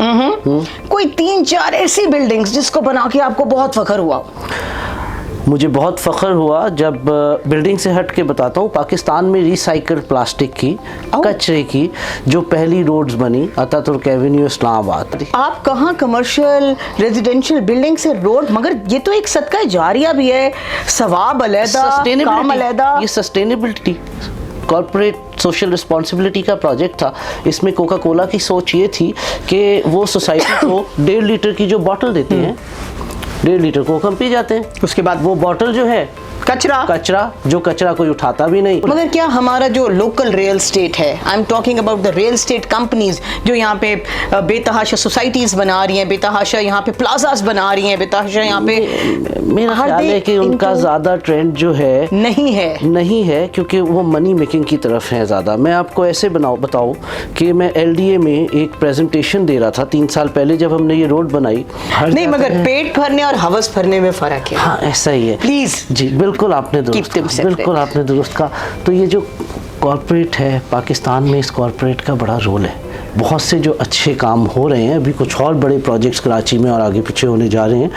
कोई 3-4 ऐसी बिल्डिंग्स जिसको बना के आपको बहुत फख्र हुआ? मुझे बहुत फ़ख्र हुआ जब बिल्डिंग से हट के बताता हूँ, पाकिस्तान में रिसाइकल प्लास्टिक की, कचरे की जो पहली रोड्स बनी अतातुर्क एवेन्यू इस्लामाबाद। आप कहाँ कमर्शियल रेजिडेंशियल बिल्डिंग से रोड, मगर ये तो एक सदका जारिया भी है, सवाब अलहदा, काम अलहदा। ये सस्टेनेबिलिटी कॉर्पोरेट सोशल रिस्पॉन्सिबिलिटी का प्रोजेक्ट था। इसमें कोका कोला की सोच ये थी कि वो सोसाइटी को 1.5 लीटर की जो बॉटल देते हैं, 1.5 लीटर को हम पी जाते हैं, उसके बाद वो बॉटल जो है कचरा जो कचरा कोई उठाता भी नहीं। मगर क्या हमारा जो लोकल रियल स्टेट है, I am talking about the real estate companies जो यहाँ पे बेतहाशा सोसाइटीज बना रही हैं, बेतहाशा यहाँ पे प्लाजास बना रही हैं, बेतहाशा यहाँ पे, मेरा ख्याल है कि उनका ज़्यादा ट्रेंड जो है नहीं है क्योंकि वो मनी मेकिंग की तरफ है ज़्यादा। मैं आपको ऐसे बताऊँ कि मैं LDA में एक प्रेजेंटेशन दे रहा था 3 साल पहले जब हमने ये रोड बनाई। नहीं, मगर पेट भरने और हवस भरने में फ़र्क है। हाँ, ऐसा ही है। प्लीज़ जी, बिल्कुल आपने दुरुस्त कहा। तो ये जो कॉर्पोरेट है, पाकिस्तान में इस कॉर्पोरेट का बड़ा रोल है। बहुत से जो अच्छे काम हो रहे हैं, अभी कुछ और बड़े प्रोजेक्ट्स कराची में और आगे पीछे होने जा रहे हैं,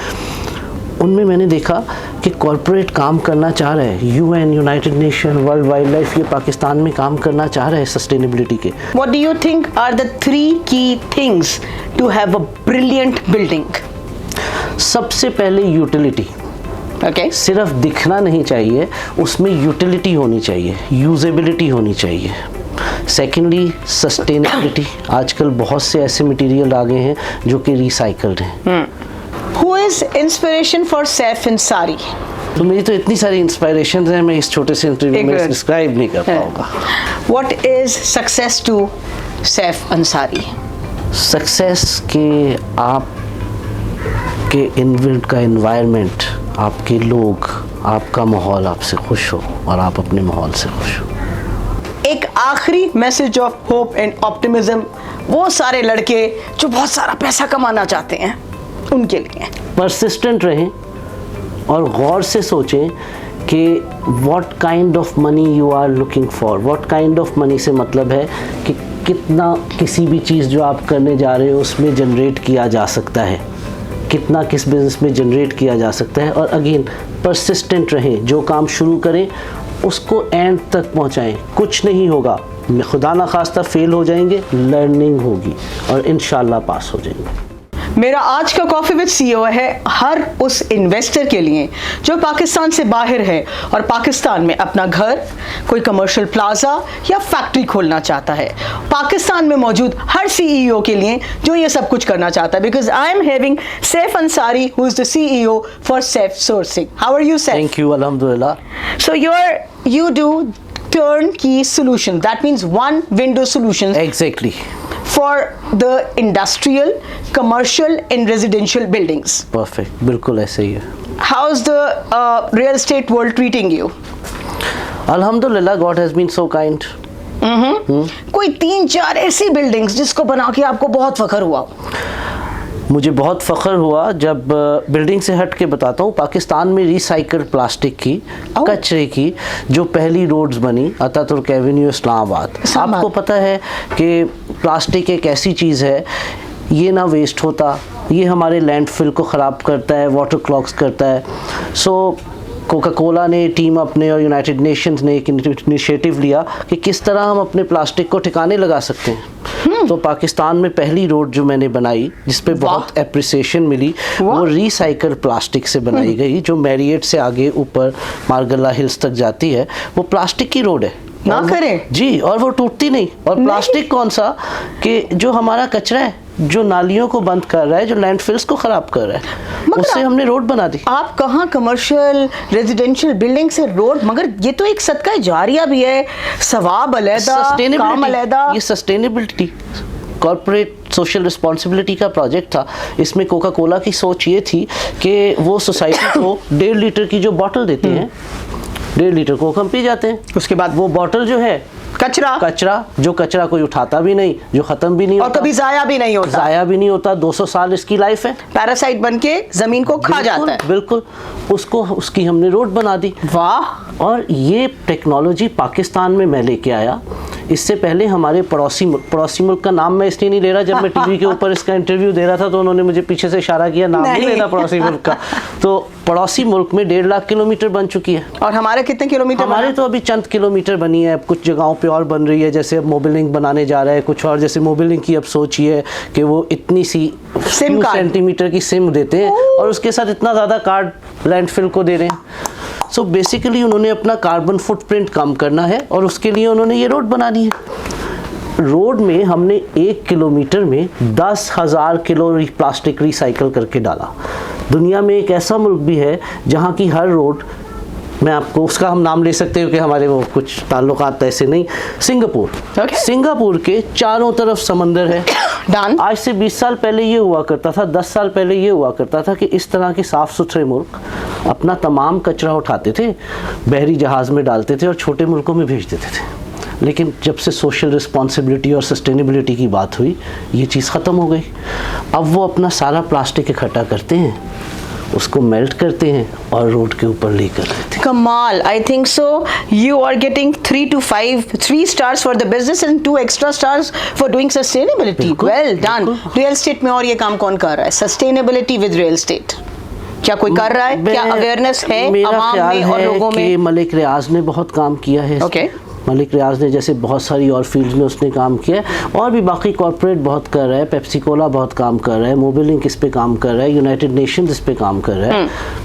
उनमें मैंने देखा कि कॉर्पोरेट काम करना चाह रहा है। UN, United nation, world wild life, ये पाकिस्तान में काम करना चाह रहा है सस्टेनेबिलिटी के। What do you think are the 3 key things to have a brilliant building? सबसे पहले यूटिलिटी। Okay. सिर्फ दिखना नहीं चाहिए, उसमें यूटिलिटी होनी चाहिए, यूजेबिलिटी होनी चाहिए। Secondly sustainability. आजकल बहुत से ऐसे मटेरियल आ गए हैं जो कि रिसाइकल्ड हैं। Who is inspiration for Saif Ansari? तो मेरी तो इतनी सारी इंस्पायरेशन हैं, मैं इस छोटे से इंटरव्यू में डिस्क्राइब नहीं कर पाऊंगा। What is success to Saif Ansari? Success के आप के इन्वेंट का एनवायरनमेंट, आपके लोग, आपका माहौल आपसे खुश हो और आप अपने माहौल से खुश हो। एक आखिरी message of hope and optimism वो सारे लड़के जो बहुत सारा पैसा कमाना चाहते हैं उनके लिए। परसिस्टेंट रहें और गौर से सोचें कि what kind of money you are looking for. What kind of money से मतलब है कि कितना किसी भी चीज़ जो आप करने जा रहे हो उसमें जनरेट किया जा सकता है, कितना किस बिज़नेस में जनरेट किया जा सकता है। और अगेन परसिस्टेंट रहें, जो काम शुरू करें उसको एंड तक पहुंचाएं। कुछ नहीं होगा, खुदा ना खास्ता फेल हो जाएंगे, लर्निंग होगी और इंशाल्लाह पास हो जाएंगे। मेरा आज का कॉफ़ी विद CEO है हर उस इन्वेस्टर के लिए जो पाकिस्तान से बाहर है और पाकिस्तान में अपना घर, कोई कमर्शियल प्लाजा या फैक्ट्री खोलना चाहता है। पाकिस्तान में मौजूद हर CEO के लिए जो ये सब कुछ करना चाहता है। Because I am having Saif Ansari who is the CEO for Saif sourcing. How are you Saif? Thank you, अल्हम्दुलिल्लाह। So you do turnkey solution, that means one window solutions. Exactly. For the industrial, commercial and residential buildings. Perfect, बिल्कुल ऐसे ही है। How's the real estate world treating you? Alhamdulillah, God has been so kind. कोई 3-4 ऐसी buildings जिसको बना के आपको बहुत फख्र हुआ? मुझे बहुत फ़ख्र हुआ जब बिल्डिंग से हट के बताता हूँ, पाकिस्तान में रिसाइकल प्लास्टिक की, कचरे की जो पहली रोड्स बनी अतातुर्क एवेन्यू इस्लामाबाद। आपको पता है कि प्लास्टिक एक ऐसी चीज़ है, ये ना वेस्ट होता, ये हमारे लैंडफिल को ख़राब करता है, वाटर क्लॉग्स करता है। सो कोका कोला ने टीम अपने और यूनाइटेड नेशंस ने एक इनिशिएटिव लिया कि किस तरह हम अपने प्लास्टिक को ठिकाने लगा सकते हैं। तो पाकिस्तान में पहली रोड जो मैंने बनाई जिस पे बहुत एप्रिसिएशन मिली, वो रिसाइकल प्लास्टिक से बनाई गई, जो मैरियट से आगे ऊपर मारगल्ला हिल्स तक जाती है। वो प्लास्टिक की रोड है ना करें जी, और वो टूटती नहीं। और प्लास्टिक कौन सा कि जो हमारा कचरा है, जो नालियों को बंद कर रहा है, जो लैंडफिल्स को खराब कर रहा है, उससे हमने रोड बना दी। आप कहाँ कमर्शियल रेजिडेंशियल बिल्डिंग से रोड, मगर ये तो एक सदका जारिया भी है, सवाब अलहदा, काम अलहदा। ये सस्टेनेबिलिटी कॉर्पोरेट सोशल रिस्पॉन्सिबिलिटी का प्रोजेक्ट था। इसमें कोका कोला की सोच ये थी कि वो सोसाइटी को 1.5 लीटर की जो बॉटल देते हैं, 1.5 लीटर को हम पी जाते हैं, उसके बाद वो बॉटल जो है कचरा जो कचरा कोई उठाता भी नहीं, जो खत्म भी नहीं और होता, कभी जाया भी नहीं होता, 200 साल इसकी लाइफ है, पैरासाइट बन के जमीन को खा जाता है। बिल्कुल, उसकी हमने रोड बना दी। वाह। और ये टेक्नोलॉजी पाकिस्तान में मैं लेके आया। इससे पहले हमारे पड़ोसी मुल्क का नाम मैं इसलिए नहीं ले रहा, जब मैं टीवी के ऊपर इसका इंटरव्यू दे रहा था तो उन्होंने मुझे पीछे से इशारा किया, नाम नहीं लेना पड़ोसी मुल्क का। तो पड़ोसी मुल्क में 1.5 लाख किलोमीटर बन चुकी है। और हमारे कितने किलोमीटर? हमारे तो अभी चंद किलोमीटर बनी है, कुछ जगहों पे और बन रही है, जैसे अब मोबिल लिंक बनाने जा रहा है कुछ और। जैसे मोबिल लिंक की अब सोचिए कि वो इतनी सी सिम सेंटीमीटर की सिम देते हैं और उसके साथ इतना ज़्यादा कार्ड लैंडफिल को दे रहे हैं। सो बेसिकली उन्होंने अपना कार्बन फुटप्रिंट कम करना है और उसके लिए उन्होंने ये रोड बनानी है। रोड में हमने 1 किलोमीटर में 10,000 किलो प्लास्टिक रिसाइकल करके डाला। दुनिया में एक ऐसा मुल्क भी है जहाँ की हर रोड, मैं आपको उसका हम नाम ले सकते हो कि हमारे वो कुछ ताल्लुकात ऐसे नहीं, सिंगापुर। सिंगापुर के चारों तरफ समंदर है। डन। आज से 20 साल पहले ये हुआ करता था, 10 साल पहले ये हुआ करता था कि इस तरह के साफ़ सुथरे मुल्क अपना तमाम कचरा उठाते थे, बहरी जहाज़ में डालते थे और छोटे मुल्कों में भेज देते थे। लेकिन जब से सोशल रिस्पॉन्सिबिलिटी और सस्टेनेबिलिटी की बात हुई, ये चीज़ ख़त्म हो गई। अब वो अपना सारा प्लास्टिक इकट्ठा करते हैं, उसको मेल्ट करते हैं और रोड के ऊपर लेकर देते हैं। कमाल। I think so you are getting 3 stars for the business and 2 extra stars for doing sustainability. Well done. Real estate में और ये काम कौन कर रहा है? सस्टेनेबिलिटी विद रियल एस्टेट क्या कोई कर रहा है? क्या अवेयरनेस है आवाम में और लोगों में? मलिक रियाज ने बहुत काम किया है। ओके। मलिक रियाज ने जैसे बहुत सारी और फील्ड्स में उसने काम किया है, और भी बाकी कॉर्पोरेट बहुत कर रहा है, पेप्सी कोला बहुत काम कर रहा है, मोबिल लिंक इस पे काम कर रहा है, यूनाइटेड नेशंस इस पे काम कर रहा है।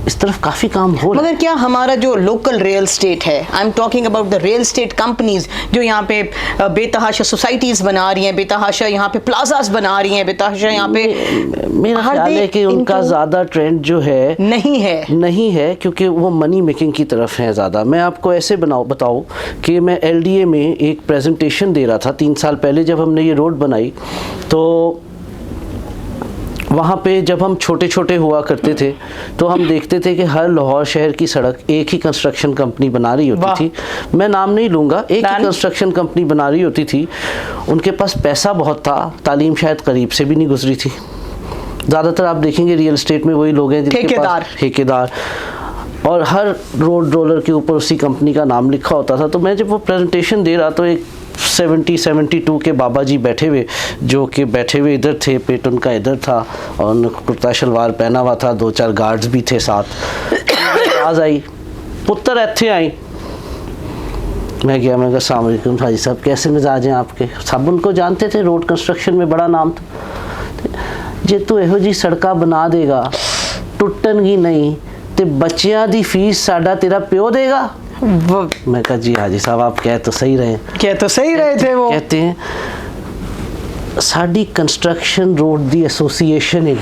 इस तरफ काफ़ी काम हो रहा है। मगर क्या हमारा जो लोकल रियल स्टेट है, I am talking about the real estate companies जो यहाँ पे बेतहाशा सोसाइटीज बना रही हैं, बेतहाशा यहाँ पे प्लाजास बना रही हैं, बेतहाशा यहाँ पे, मेरा ख्याल है कि उनका ज़्यादा ट्रेंड जो है नहीं है क्योंकि वो मनी मेकिंग की तरफ है ज़्यादा। मैं आपको ऐसे बताऊँ कि मैं LDA में एक प्रेजेंटेशन दे रहा था 3 साल पहले जब हमने ये रोड बनाई। तो वहाँ पे जब हम छोटे छोटे हुआ करते थे तो हम देखते थे कि हर लाहौर शहर की सड़क एक ही कंस्ट्रक्शन कंपनी बना रही होती थी। मैं नाम नहीं लूँगा, एक ही कंस्ट्रक्शन कंपनी बना रही होती थी। उनके पास पैसा बहुत था, तालीम शायद करीब से भी नहीं गुजरी थी। ज़्यादातर आप देखेंगे रियल एस्टेट में वही लोग हैं जिनके पास ठेकेदार, और हर रोड रोलर के ऊपर उसी कंपनी का नाम लिखा होता था। तो मैं जब वो प्रेजेंटेशन दे रहा तो एक 72 के बाबा जी बैठे हुए इधर थे, पेट उनका इधर था और उन्होंने कुर्ता शलवार पहना हुआ था, 2-4 गार्ड्स भी थे साथ। आवाज़ आई, पुत्र ऐथे आई। मैं गया, मैं कहा अस्सलाम वालेकुम हाजी साहब, कैसे मिजाज हैं आपके? सब उनको जानते थे, रोड कंस्ट्रक्शन में बड़ा नाम था। जे तू एहो जी सड़का बना देगा टुटनगी नहीं ते बच्चियां दी फीस साडा तेरा प्यो देगा। मैं कहा जी हाजी साहब आप कह तो सही रहे थे। वो कहते हैं साडी कंस्ट्रक्शन रोड दी एसोसिएशन है,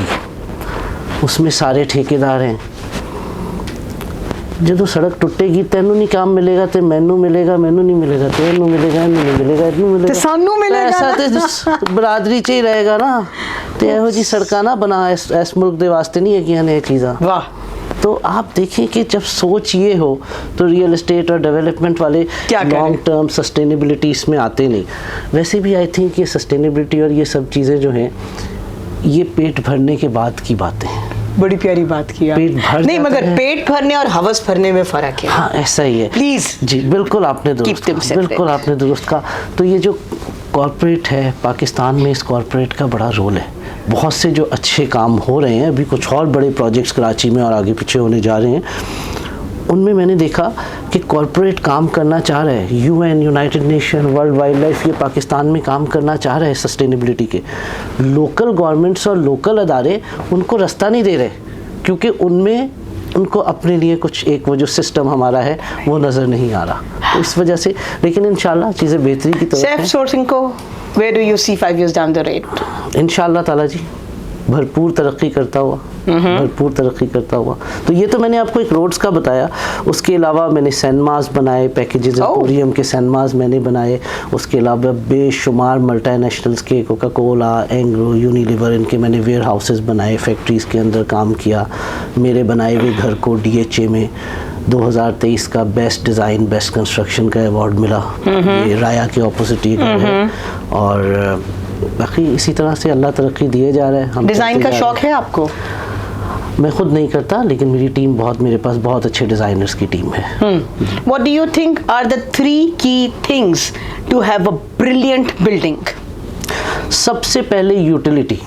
उसमें सारे ठेकेदार हैं। जो सड़क टुटेगी तेनू नहीं काम मिलेगा ते मैनू मिलेगा, मैनू नहीं मिलेगा तेनू मिलेगा, इनू नहीं मिलेगा, इनू मिलेगा, सानू मिलेगा। ऐसा ते बरादरी च ही रहेगा ना। ते एहो जी सड़का ना बना इस मुल्क दे वास्ते नहीं है कि ये चीज़ा। वाह। तो आप देखें कि जब सोच ये हो तो रियल एस्टेट और डेवलपमेंट वाले लॉन्ग टर्म सस्टेनेबिलिटी इसमें आते नहीं। वैसे भी आई थिंक ये सस्टेनेबिलिटी और ये सब चीज़ें जो हैं ये पेट भरने के बाद की बातें हैं। बड़ी प्यारी बात की आप। पेट भर नहीं, मगर पेट भरने और हवस भरने में फ़र्क है। हाँ ऐसा ही है। प्लीज़ जी बिल्कुल आपने दुरुस्त कहा। तो ये जो कॉर्पोरेट है पाकिस्तान में, इस कॉर्पोरेट का बड़ा रोल है। बहुत से जो अच्छे काम हो रहे हैं, अभी कुछ और बड़े प्रोजेक्ट्स कराची में और आगे पीछे होने जा रहे हैं, उनमें मैंने देखा कि कॉर्पोरेट काम करना चाह रहा है। UN, United nation, world wild life, ये पाकिस्तान में काम करना चाह रहे हैं सस्टेनेबिलिटी के। लोकल गवर्नमेंट्स और लोकल अदारे उनको रास्ता नहीं दे रहे क्योंकि उनमें उनको अपने लिए कुछ एक वो जो सिस्टम हमारा है वो नज़र नहीं आ रहा। तो इस वजह से, लेकिन इंशाल्लाह चीज़ें बेहतरी की तरफ हैं। सेल्फ सोर्सिंग को where do you see 5 years down the road? इंशाल्लाह ताला जी भरपूर तरक्की करता हुआ। तो ये तो मैंने आपको एक रोड्स का बताया। उसके अलावा मैंने सैनमास बनाए, पैकेजेस एम्पोरियम के सैनमास मैंने बनाए। उसके अलावा बेशुमार मल्टीनेशनल्स के, कोका कोला, एंग्रो, यूनिलीवर, इनके मैंने वेयर हाउसेस बनाए, फैक्ट्रीज़ के अंदर काम किया। मेरे बनाए हुए घर को DHA में 2023 का बेस्ट डिज़ाइन बेस्ट कंस्ट्रक्शन का अवार्ड मिला। ये राया के ऑपोजिट ही है। और बाकी इसी तरह से अल्लाह तरक्की दिए जा रहे हैं। हम डिज़ाइन का शौक है आपको? मैं खुद नहीं करता, लेकिन मेरी टीम मेरे पास बहुत अच्छे डिज़ाइनर्स की टीम है। What do you think are the 3 key things to have a brilliant building? सबसे पहले यूटिलिटी।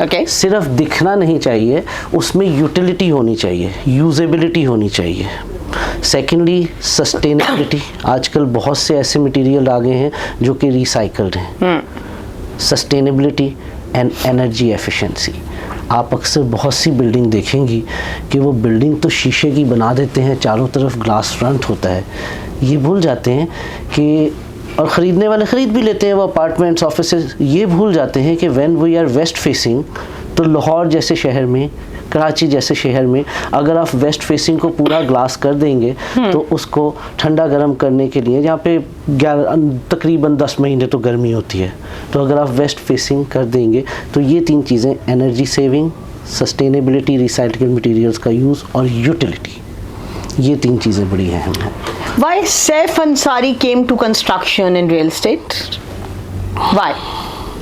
Okay. सिर्फ दिखना नहीं चाहिए, उसमें यूटिलिटी होनी चाहिए, यूजेबिलिटी होनी चाहिए। Secondly sustainability. आजकल बहुत से ऐसे मटेरियल आ गए हैं जो कि रिसाइकल्ड हैं। Sustainability and energy efficiency. आप अक्सर बहुत सी बिल्डिंग देखेंगी कि वो बिल्डिंग तो शीशे की बना देते हैं, चारों तरफ ग्लास फ्रंट होता है, ये भूल जाते हैं कि, और ख़रीदने वाले ख़रीद भी लेते हैं वो अपार्टमेंट्स ऑफिसेज, ये भूल जाते हैं कि when we are west facing, तो लाहौर जैसे शहर में, कराची जैसे शहर में अगर आप वेस्ट फेसिंग को पूरा ग्लास कर देंगे तो उसको ठंडा गर्म करने के लिए, जहाँ पे तकरीबन 10 महीने तो गर्मी होती है, तो अगर आप वेस्ट फेसिंग कर देंगे तो ये 3 चीज़ें, energy saving, sustainability, recycling materials का यूज़ और यूटिलिटी, ये 3 चीज़ें बड़ी अहम हैं। Why Saif Ansari came to construction in real estate? Why?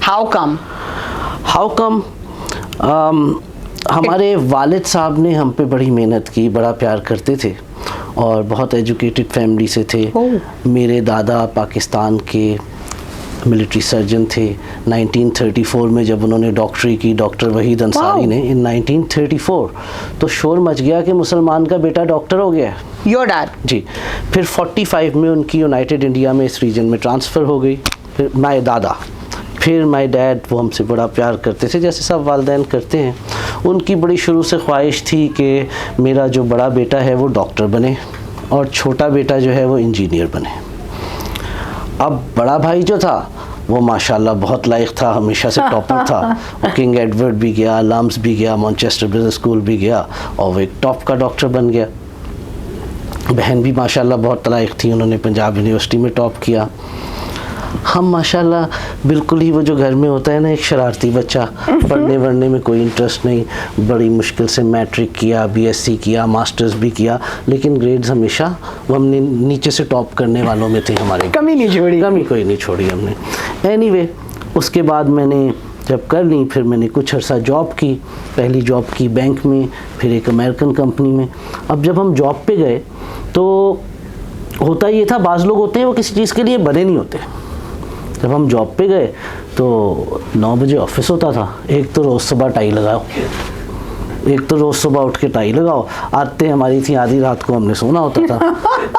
How come? How come? हमारे वालिद साहब ने हम पे बड़ी मेहनत की, बड़ा प्यार करते थे और बहुत एजुकेटेड फैमिली से थे। मेरे दादा पाकिस्तान के मिलिट्री सर्जन थे। 1934 में जब उन्होंने डॉक्टरी की, डॉक्टर वहीद अंसारी ने, इन 1934, तो शोर मच गया कि मुसलमान का बेटा डॉक्टर हो गया है। Your dad? जी। फिर 45 में उनकी यूनाइटेड इंडिया में इस रीजन में ट्रांसफ़र हो गई। फिर माय दादा, फिर माय डैड, वो हमसे बड़ा प्यार करते थे जैसे सब वालिदैन करते हैं। उनकी बड़ी शुरू से ख्वाहिश थी कि मेरा जो बड़ा बेटा है वो डॉक्टर बने और छोटा बेटा जो है वो इंजीनियर बने। अब बड़ा भाई जो था वो माशाल्लाह बहुत लायक था, हमेशा से टॉपर था। वो किंग एडवर्ड भी गया, लम्स भी गया, मैनचेस्टर बिजनेस स्कूल भी गया और वो एक टॉप का डॉक्टर बन गया। बहन भी माशाल्लाह बहुत लायक थी, उन्होंने पंजाब यूनिवर्सिटी में टॉप किया। हम माशाल्लाह बिल्कुल ही वो जो घर में होता है ना, एक शरारती बच्चा, पढ़ने वढ़ने में कोई इंटरेस्ट नहीं, बड़ी मुश्किल से मैट्रिक किया, बीएससी किया, मास्टर्स भी किया, लेकिन ग्रेड्स हमेशा वो हमने नीचे से टॉप करने वालों में थे। हमारे कमी नहीं छोड़ी, कमी कोई नहीं छोड़ी हमने। एनीवे, उसके बाद मैंने जब कर ली, फिर मैंने कुछ अर्सा जॉब की। पहली जॉब की बैंक में, फिर एक अमेरिकन कंपनी में। अब जब हम जॉब पे गए तो होता ये था, बाज़ लोग होते हैं वो किसी चीज़ के लिए बने नहीं होते। जब हम जॉब पे गए तो 9 बजे ऑफिस होता था। एक तो रोज़ सुबह टाई लगाओ, एक तो रोज़ सुबह उठ के टाई लगाओ। आते हमारी थी, आधी रात को हमने सोना होता था।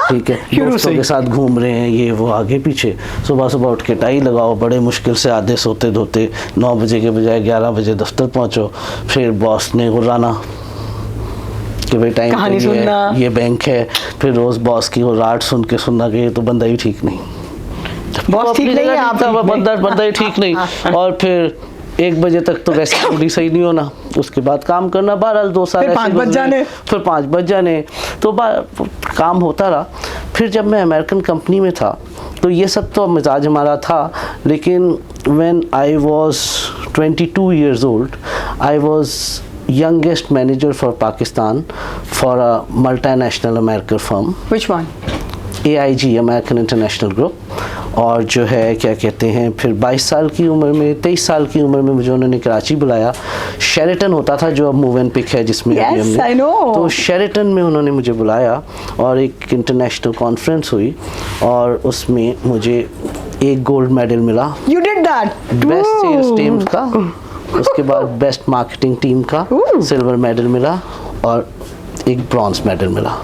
ठीक है, दोस्तों के साथ घूम रहे हैं, ये वो आगे पीछे, सुबह सुबह उठ के टाई लगाओ। बड़े मुश्किल से आधे सोते धोते 9 बजे के बजाय 11 बजे दफ्तर पहुँचो। फिर बॉस ने गुर्राना कि भाई टाइम है, ये बैंक है। फिर रोज़ बॉस की वो राट सुन के सुनना कि ये तो बंदा ही ठीक नहीं, बॉस ठीक नहीं है, आप बंदा ही ठीक नहीं। और फिर 1 बजे तक तो वैसे थोड़ी सही नहीं होना, उसके बाद काम करना। बहरहाल 2 साल, फिर 5 बज जाने, फिर 5 बज जाने, तो काम होता रहा। फिर जब मैं अमेरिकन कंपनी में था तो ये सब तो मिजाज हमारा था, लेकिन when I was 22 years old, I was youngest manager for Pakistan for a multinational American firm. Which one? AIG, American International Group. और जो है क्या कहते हैं, फिर 22 साल की उम्र में, 23 साल की उम्र में मुझे उन्होंने कराची बुलाया। शेरेटन होता था जो अब मूव एंड पिक है, जिसमें yes, हमने, I know. तो शेरेटन में उन्होंने मुझे बुलाया और एक इंटरनेशनल कॉन्फ्रेंस हुई और उसमें मुझे एक गोल्ड मेडल मिला। You did that? Best sales team का, उसके बाद बेस्ट मार्केटिंग टीम का सिल्वर मेडल मिला और एक ब्रॉन्ज मेडल मिला।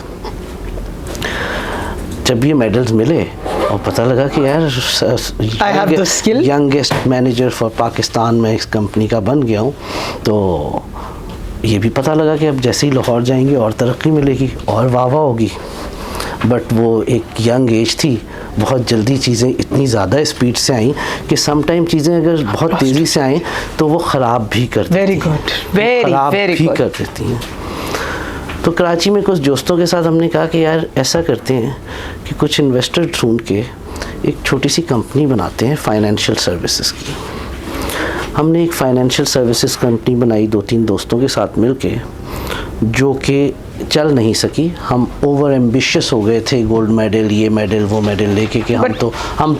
जब ये मेडल्स मिले और पता लगा कि यार यंगेस्ट मैनेजर फॉर पाकिस्तान में इस कंपनी का बन गया हूँ, तो ये भी पता लगा कि अब जैसे ही लाहौर जाएंगे और तरक्की मिलेगी और वाह वाह होगी। बट वो एक यंग एज थी, बहुत जल्दी चीज़ें इतनी ज़्यादा स्पीड से आई कि सम टाइम चीज़ें अगर बहुत तेज़ी से आएँ तो वो ख़राब भी कर देती हैं। वेरी गुड, ख़राब भी कर देती हैं। तो कराची में कुछ दोस्तों के साथ हमने कहा कि यार ऐसा करते हैं कि कुछ इन्वेस्टर ढूंढ के एक छोटी सी कंपनी बनाते हैं फाइनेंशियल सर्विसेज की। हमने एक फाइनेंशियल सर्विसेज कंपनी बनाई 2-3 दोस्तों के साथ मिलके जो कि चल नहीं सकी। हम ओवर एम्बिशियस हो गए थे, गोल्ड मेडल, ये मेडल, वो मेडल लेके कि हम तो बम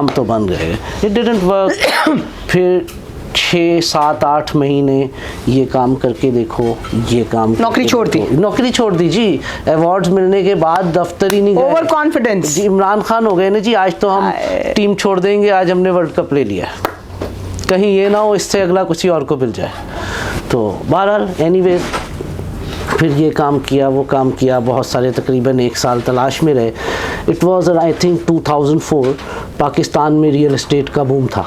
तो बन गए। It didn't work. फिर 6, 7, 8 महीने ये काम करके देखो, ये काम नौकरी छोड़ दी जी। अवार्ड्स मिलने के बाद दफ्तर ही नहीं गए। ओवर कॉन्फिडेंस जी, इमरान खान हो गए ना जी, आज तो हम टीम छोड़ देंगे, आज हमने वर्ल्ड कप ले लिया, कहीं ये ना हो इससे अगला किसी और को मिल जाए। तो बहरहाल एनीवेज फिर ये काम किया, वो काम किया, बहुत सारे तकरीबन 1 साल तलाश में रहे। It was I think 2004 Pakistan में रियल एस्टेट का बूम था।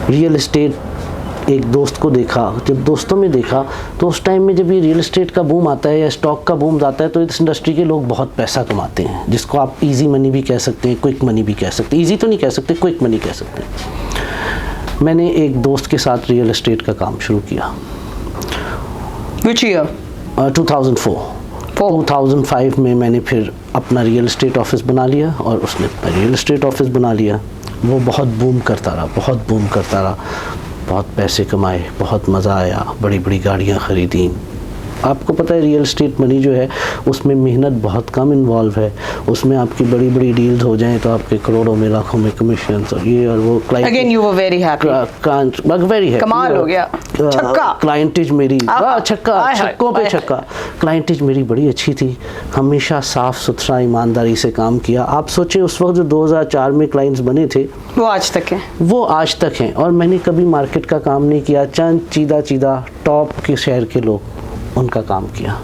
रियल एस्टेट एक दोस्त को देखा, जब दोस्तों में देखा तो उस टाइम में जब ये रियल एस्टेट का बूम आता है या स्टॉक का बूम आता है तो इस इंडस्ट्री के लोग बहुत पैसा कमाते हैं, जिसको आप इजी मनी भी कह सकते हैं, क्विक मनी भी कह सकते हैं। इजी तो नहीं कह सकते, क्विक मनी कह सकते हैं। मैंने एक दोस्त के साथ रियल एस्टेट का काम शुरू किया। Which year? 2004। 2005 में मैंने फिर अपना रियल एस्टेट ऑफिस बना लिया और उसने रियल एस्टेट ऑफिस बना लिया। वो बहुत बूम करता रहा, बहुत पैसे कमाए, बहुत मज़ा आया, बड़ी बड़ी गाड़ियाँ ख़रीदी। आपको पता है रियल एस्टेट मनी जो है उसमें मेहनत बहुत कम इन्वॉल्व है। उसमें आपकी बड़ी बड़ी डील्स हो जाएं तो आपके करोड़ों में, लाखों में कमिशन और ये और वो। Again you were very happy. Very happy. कमाल हो गया। छक्का। क्लाइंटेज मेरी छक्कों पे छक्का। क्लाइंटेज मेरी बड़ी अच्छी थी, हमेशा साफ सुथरा ईमानदारी से काम किया। आप सोचें उस वक्त जो 2004 में क्लाइंट्स बने थे वो आज तक हैं और मैंने कभी मार्केट का काम नहीं किया। चंद चीदा टॉप के शहर के लोग उनका काम किया।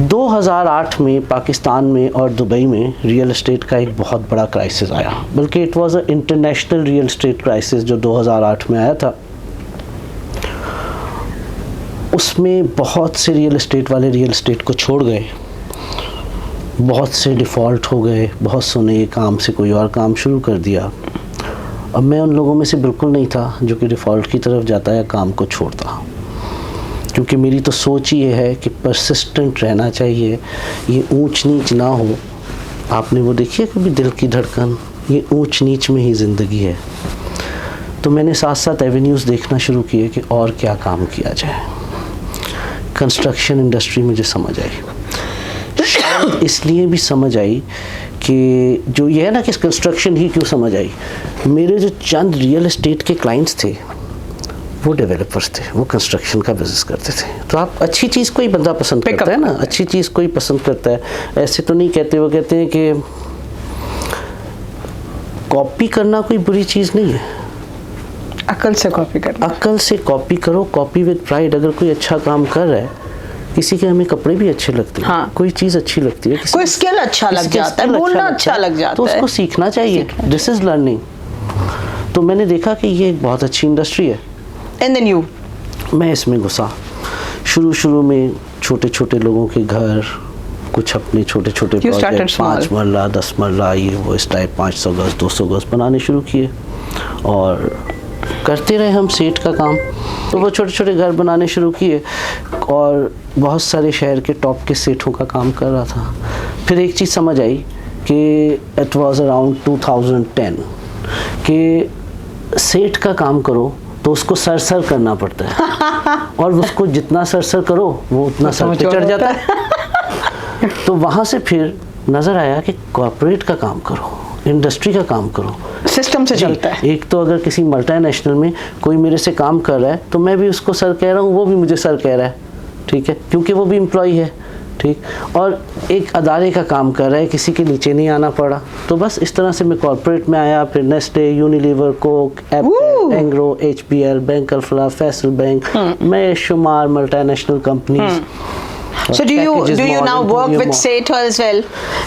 2008 में पाकिस्तान में और दुबई में रियल एस्टेट का एक बहुत बड़ा क्राइसिस आया, बल्कि it was a international real estate crisis जो 2008 में आया था। उसमें बहुत से रियल एस्टेट वाले रियल एस्टेट को छोड़ गए, बहुत से डिफ़ॉल्ट हो गए, बहुत से ने काम से कोई और काम शुरू कर दिया। अब मैं उन लोगों में से बिल्कुल नहीं था जो कि डिफ़ॉल्ट की तरफ जाता या काम को छोड़ता, क्योंकि मेरी तो सोच ये है कि परसिस्टेंट रहना चाहिए, ये ऊंच नीच ना हो। आपने वो देखी है कभी दिल की धड़कन, ये ऊंच नीच में ही ज़िंदगी है। तो मैंने साथ साथ एवेन्यूज़ देखना शुरू किए कि और क्या काम किया जाए। कंस्ट्रक्शन इंडस्ट्री मुझे समझ आई, शायद इसलिए भी समझ आई कि जो ये है ना कि कंस्ट्रक्शन ही क्यों समझ आई, मेरे जो चंद रियल एस्टेट के क्लाइंट्स थे वो डेवलपर्स थे, वो कंस्ट्रक्शन का बिजनेस करते थे। तो आप अच्छी चीज़ कोई बंदा पसंद करता है ना, अच्छी चीज़ कोई पसंद करता है, ऐसे तो नहीं कहते। वो कहते हैं कि कॉपी करना कोई बुरी चीज़ नहीं है, अकल से कॉपी करो, कॉपी विद प्राइड। अगर कोई अच्छा काम कर रहा है, किसी के हमें कपड़े भी अच्छे लगते हैं, हाँ। कोई चीज़ अच्छी लगती है, कोई स्किल अच्छा लग जाता है, बोलना अच्छा लग जाता है, तो उसको सीखना चाहिए। This is learning. तो मैंने देखा कि ये एक बहुत अच्छी इंडस्ट्री है। And then you? मैं इसमें घुसा। शुरू में छोटे लोगों के घर, कुछ अपने छोटे प्रोजेक्ट, 5 मरला 10 मरला ये वो इस टाइप 500 गज 200 गज बनाने शुरू किए और करते रहे हम सेठ का काम। तो वो छोटे घर बनाने शुरू किए और बहुत सारे शहर के टॉप के सेठों का काम कर रहा था। फिर एक चीज़ समझ आई कि इट वाज अराउंड 2010 कि सेठ का काम करो तो उसको सर करना पड़ता है और उसको जितना सर करो वो उतना सर पे चढ़ जाता है। तो वहाँ से फिर नज़र आया कि कॉर्पोरेट का काम करो, इंडस्ट्री का काम करो, सिस्टम से चलता है। एक तो अगर किसी मल्टीनेशनल में कोई मेरे से काम कर रहा है तो मैं भी उसको सर कह रहा हूँ, वो भी मुझे सर कह रहा है, ठीक है, क्योंकि वो भी एम्प्लॉय है, ठीक। और एक अदारे का काम कर रहा है, किसी के नीचे नहीं आना पड़ा। तो बस इस तरह से मैं कॉर्पोरेट में आया। फिर Nestle, Unilever, Coke, Apple, Engro, HBL, bank Alfalah, Faisal bank, मैं शुमार multinational companies. So do you now work with SET as well?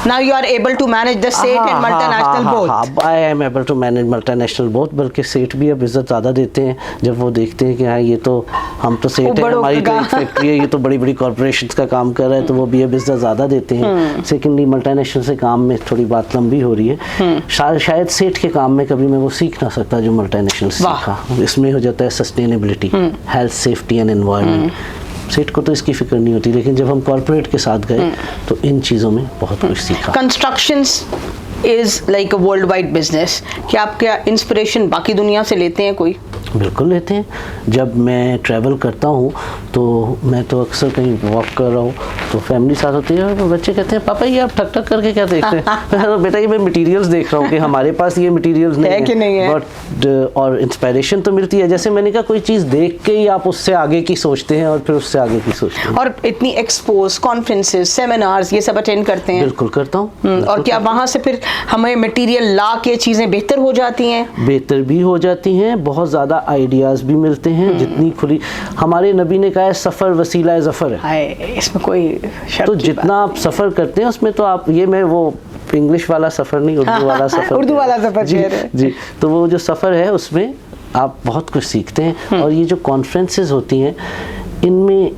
Now you are able to manage the SET and multinational both. I am able to manage multinational both. बल्कि SET भी अब इज्जत ज़्यादा देते हैं जब वो देखते हैं कि हाँ ये तो हम तो SET है, हमारी तो एक फैक्ट्री है, ये तो बड़ी कॉर्पोरेशंस का काम कर रहा है, तो वो भी अब इज्जत ज़्यादा देते हैं। सेकेंडली मल्टीनेशनल से काम में थोड़ी बात लंबी हो रही है। शायद SET के काम में कभी मैं वो सीख ना सकता जो मल्टीनेशनल सीखा। इसमें हो जाता है sustainability, health, safety and environment. Set को तो इसकी फिक्र नहीं होती, लेकिन जब हम कॉर्पोरेट के साथ गए तो इन चीज़ों में बहुत कुछ सीखा। Constructions is like a world wide business. क्या आप क्या इंस्पिरेशन बाकी दुनिया से लेते हैं कोई? बिल्कुल लेते हैं। जब मैं ट्रैवल करता हूँ तो मैं तो अक्सर कहीं वॉक कर रहा हूँ तो फैमिली साथ होती है और बच्चे कहते हैं पापा ये आप ठक ठक करके क्या देख रहे हैं तो बेटा ये मैं मटेरियल्स देख रहा हूँ कि हमारे पास ये मटेरियल्स नहीं है कि नहीं है। बट और इंस्पिरेशन तो मिलती है। जैसे मैंने कहा कोई चीज़ देख के ही आप उससे आगे की सोचते हैं और फिर उससे आगे की सोचते हैं। और इतनी एक्सपोज, कॉन्फ्रेंसेस, सेमिनार्स ये सब अटेंड करते हैं? बिल्कुल करता हूँ। और क्या वहाँ से फिर हमें मटेरियल ला के चीज़ें बेहतर हो जाती हैं? बेहतर भी हो जाती हैं, बहुत ज़्यादा आइडियाज़ भी मिलते हैं। जितनी खुली, हमारे नबी ने कहा है सफ़र वसीला ज़फ़र है। हाय, इसमें कोई शक तो की जितना बात आप सफ़र करते हैं उसमें तो आप ये मैं वो इंग्लिश वाला सफ़र नहीं, उर्दू वाला सफ़र उर्दू वाला सफ़र जी कह रहे हैं। जी। तो वो जो सफ़र है उसमें आप बहुत कुछ सीखते हैं। और ये जो कॉन्फ्रेंसेस होती हैं इनमें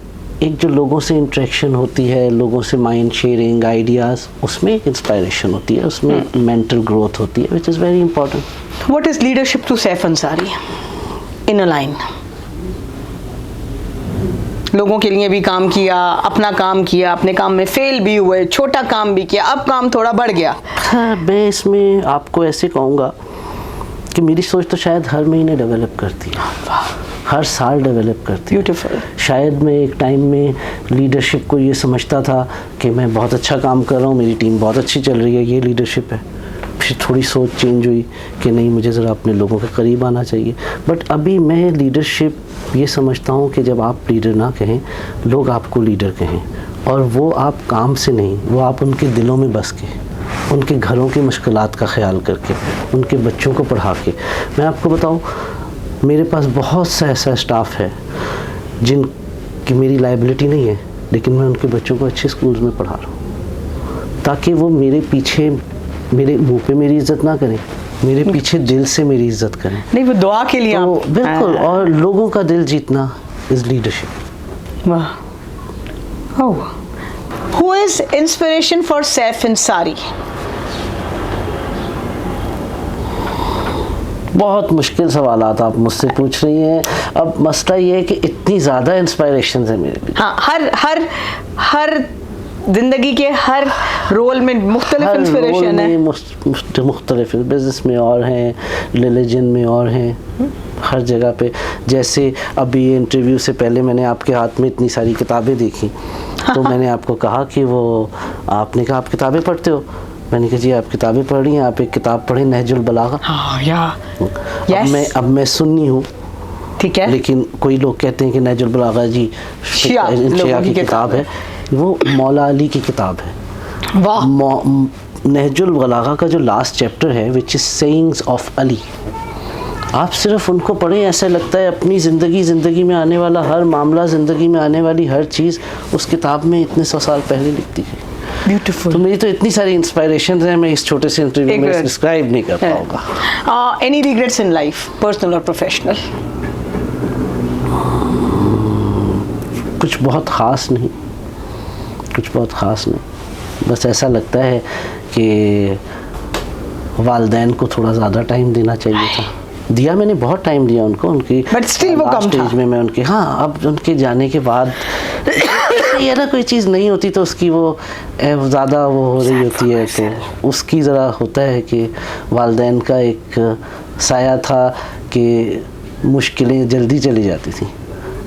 एक जो लोगों से इंटरेक्शन होती है, लोगों से माइंड शेयरिंग, आइडियाज़, उसमें एक इंस्पायरेशन होती है, उसमें मेंटल ग्रोथ होती है, which is very important. What is leadership to Saif Ansari in a line? लोगों के लिए भी काम किया, अपना काम किया, अपने काम में फेल भी हुए, छोटा काम भी किया, अब काम थोड़ा बढ़ गया। हाँ, मैं इसमें आपको ऐसे कहूँगा कि मेरी सोच तो शायद हर महीने डेवलप करती है, हर साल डेवलप करती है। ब्यूटीफुल। शायद मैं एक टाइम में लीडरशिप को ये समझता था कि मैं बहुत अच्छा काम कर रहा हूँ, मेरी टीम बहुत अच्छी चल रही है, ये लीडरशिप है। फिर थोड़ी सोच चेंज हुई कि नहीं, मुझे ज़रा अपने लोगों के करीब आना चाहिए। बट अभी मैं लीडरशिप ये समझता हूँ कि जब आप लीडर ना कहें, लोग आपको लीडर कहें, और वो आप काम से नहीं, वो आप उनके दिलों में बस के, उनके घरों की मुश्किलात का ख्याल करके, उनके बच्चों को पढ़ा के। मैं आपको बताऊँ, मेरे पास बहुत सा ऐसा स्टाफ है जिनकी मेरी लायबिलिटी नहीं है, लेकिन मैं उनके बच्चों को अच्छे स्कूल्स में पढ़ा रहा हूँ, ताकि वो मेरे पीछे, मेरे मुंह पे मेरी इज्जत ना करें, मेरे पीछे दिल से मेरी इज्जत करें। नहीं, वो दुआ के लिए तो आप बिल्कुल, और लोगों का दिल जीतना इज लीडरशिप। वाह। Oh, who is inspiration for Saif Ansari? बहुत मुश्किल सवालात आप मुझसे पूछ रही हैं। अब मसला ये है कि इतनी ज़्यादा इंस्पायरेशन है मेरे लिए। हाँ, हर जिंदगी के हर रोल में मुख्तलिफ इंस्पिरेशन है। मुख्तलिफ बिजनेस में और हैं, रिलीजन में और हैं, हर जगह पे। जैसे अभी ये इंटरव्यू से पहले मैंने आपके हाथ में इतनी सारी किताबें देखी, तो मैंने आपको कहा कि वो, आपने कहा आप किताबें पढ़ते हो, मैंने कहा जी आप किताबें पढ़ रही हैं, आप एक किताब पढ़ें नहजुल बलागा। हाँ, या अब मैं सुन्नी हूँ, ठीक है, लेकिन कोई लोग कहते हैं कि नहजुल बलागा जी शिया की किताब है। वो मौला अली की किताब है। वाह। नहजुल बलागा का जो लास्ट चैप्टर है, which is sayings of Ali, आप सिर्फ उनको पढ़ें, ऐसा लगता है अपनी ज़िंदगी में आने वाला हर मामला, ज़िंदगी में आने वाली हर चीज़ उस किताब में इतने 100 साल पहले लिखती है। ब्यूटीफुल। तो मेरी तो इतनी सारी इंस्पायरेशन है, मैं इस छोटे से इंटरव्यू में डिस्क्राइब नहीं कर पाऊंगा। Any regrets in life, personal और प्रोफेशनल? कुछ बहुत ख़ास नहीं, बस ऐसा लगता है कि वालिदैन को थोड़ा ज़्यादा टाइम देना चाहिए था। दिया, मैंने बहुत टाइम दिया उनको, उनकी बट स्टिल वो कम था। स्टेज में मैं उनके, हाँ, अब उनके जाने के बाद ये ना कोई चीज़ नहीं होती तो उसकी वो ज़्यादा वो हो रही होती है, तो उसकी ज़रा होता है कि वालिदैन का एक साया था कि मुश्किलें जल्दी चली जाती थी,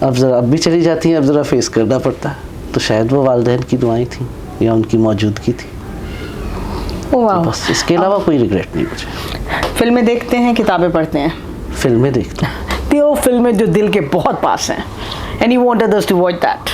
अब भी चली जाती हैं, अब ज़रा फेस करना पड़ता है। तो शायद वो वालिदैन की दुआएं थी या उनकी मौजूदगी थी। तो बस इसके अलावा कोई रिग्रेट नहीं मुझे। फिल्में देखते हैं, किताबें पढ़ते हैं? फिल्में देखता हूँ। वो फिल्में जो दिल के बहुत पास हैं, and you want others to watch that?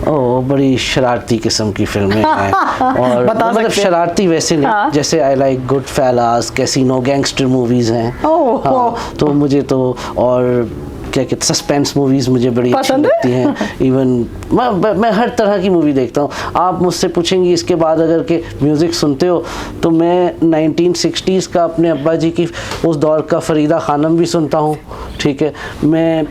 Oh, बड़ी शरारती किस्म की फिल्में हैं और मतलब शरारती वैसे नहीं, हाँ। जैसे I like good fellas, casino, gangster movies हैं। हाँ, तो मुझे तो, और क्या कहते, सस्पेंस मूवीज़ मुझे बड़ी अच्छी लगती हैं। इवन मैं हर तरह की मूवी देखता हूँ। आप मुझसे पूछेंगी इसके बाद अगर के म्यूज़िक सुनते हो, तो मैं 1960s का अपने अब्बा जी की उस दौर का फरीदा खानम भी सुनता हूँ, ठीक है। मैं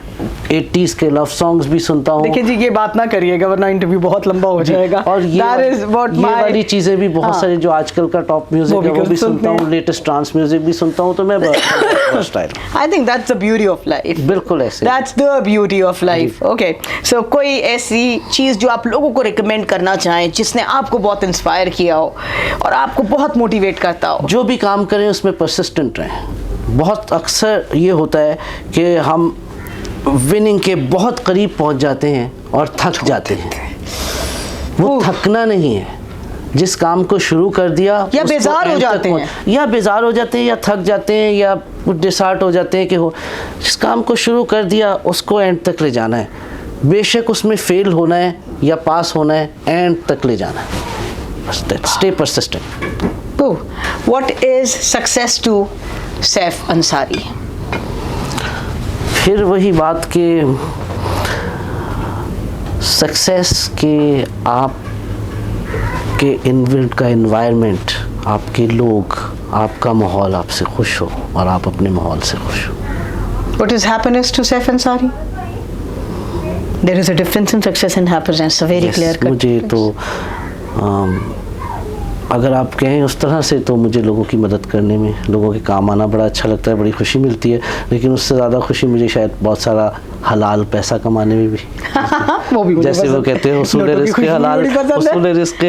80s के लव सॉन्ग्स भी सुनता हूँ। देखिए जी, ये बात ना करिएगा वरना इंटरव्यू बहुत लंबा हो जाएगा। और ये वाली चीज़ें भी बहुत सारी जो आजकल का टॉप म्यूजिक है वो भी सुनता हूँ, लेटेस्ट ट्रांस म्यूजिक भी सुनता हूँ, तो मैं I think that's the beauty of life. बिल्कुल ऐसे, that's the beauty of life. Okay, so कोई ऐसी चीज़ जो आप लोगों को रिकमेंड करना चाहें, जिसने आपको बहुत इंस्पायर किया हो और आपको बहुत मोटिवेट करता हो? जो भी काम करें उसमें परसिस्टेंट रहें, बहुत अक्सर ये होता है कि हम विनिंग के बहुत करीब पहुंच जाते हैं और थक जाते हैं। वो थकना नहीं है, जिस काम को शुरू कर दिया या बेजार हो जाते हैं, या बेजार हो जाते हैं, या थक जाते हैं, या डिसहार्ट हो जाते हैं कि हो जिस काम को शुरू कर दिया उसको एंड तक ले जाना है। बेशक उसमें फेल होना है या पास होना है, एंड तक ले जाना है। Stay persistent. What is success to Saif Ansari? फिर वही बात कि सक्सेस के आप के इन्वेंट का एनवायरनमेंट, आपके लोग, आपका माहौल आपसे खुश हो और आप अपने माहौल से खुश हो। What is happiness to Saif Ansari? There is a difference in success and happiness, a very clear cut. मुझे तो अगर आप कहें उस तरह से तो मुझे लोगों की मदद करने में, लोगों के काम आना बड़ा अच्छा लगता है, बड़ी खुशी मिलती है। लेकिन उससे ज़्यादा खुशी मुझे शायद बहुत सारा हलाल पैसा कमाने में भी वो भी जैसे वो कहते हैं उसूल रिस्क हलाल, उसूल रिस्क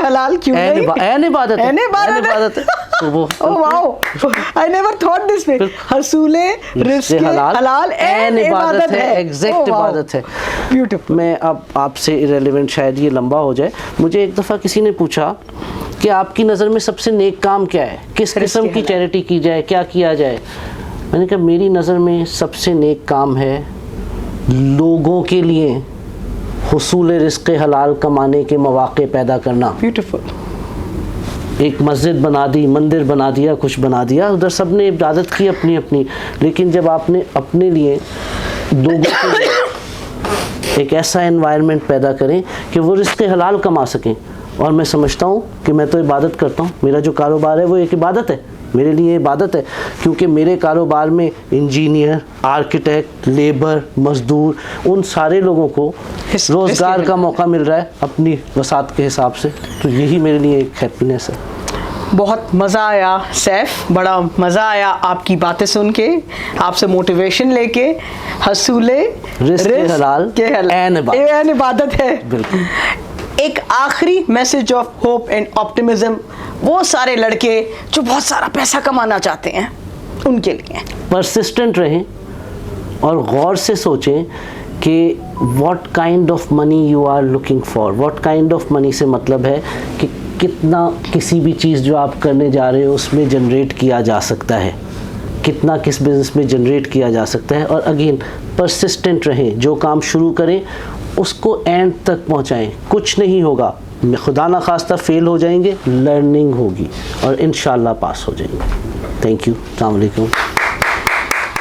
हलाल, क्यों नहीं? एन इबादत है। तो वो I never thought this way. हसूले रिस्क हलाल एन इबादत है, एग्जैक्ट इबादत है। ब्यूटीफुल। मैं अब आपसे इरेलेवेंट शायद ये लंबा हो जाए, मुझे एक दफ़ा किसी ने पूछा कि आपकी नज़र में सबसे नेक काम क्या है, किस किस्म की चैरिटी की जाए, क्या किया जाए? मैंने कहा मेरी नज़र में सबसे नेक काम है लोगों के लिए हुसूल रिस्क हलाल कमाने के मौके पैदा करना। ब्यूटीफुल। एक मस्जिद बना दी, मंदिर बना दिया, कुछ बना दिया, उधर सब ने इबादत की अपनी अपनी, लेकिन जब आपने अपने लिए लोगों के लिए एक ऐसा एनवायरनमेंट पैदा करें कि वो रिस्क हलाल कमा सकें। और मैं समझता हूँ कि मैं तो इबादत करता हूँ, मेरा जो कारोबार है वो एक इबादत है, मेरे लिए इबादत है, क्योंकि मेरे कारोबार में इंजीनियर, आर्किटेक्ट, लेबर, मजदूर, उन सारे लोगों को रोज़गार का मौका मिल रहा है अपनी वसात के हिसाब से। तो यही मेरे लिए एक हैप्पीनेस है। बहुत मज़ा आया सैफ, बड़ा मज़ा आया आपकी बातें सुन के, आपसे मोटिवेशन लेके। हसूले रिस्क हलाल एन इबादत है। बिल्कुल। एक आखिरी message of hope and optimism वो सारे लड़के जो बहुत सारा पैसा कमाना चाहते हैं उनके लिए। परसिस्टेंट रहें और गौर से सोचें कि what kind of money you are looking for. What kind of money से मतलब है कि कितना किसी भी चीज़ जो आप करने जा रहे हो उसमें जनरेट किया जा सकता है, कितना किस बिज़नेस में जनरेट किया जा सकता है। और अगेन परसिस्टेंट रहें, जो काम शुरू करें उसको एंड तक पहुंचाएं। कुछ नहीं होगा, खुदा ना खास्ता फेल हो जाएंगे, लर्निंग होगी और इंशाल्लाह पास हो जाएंगे। Thank you. अस्सलाम वालेकुम।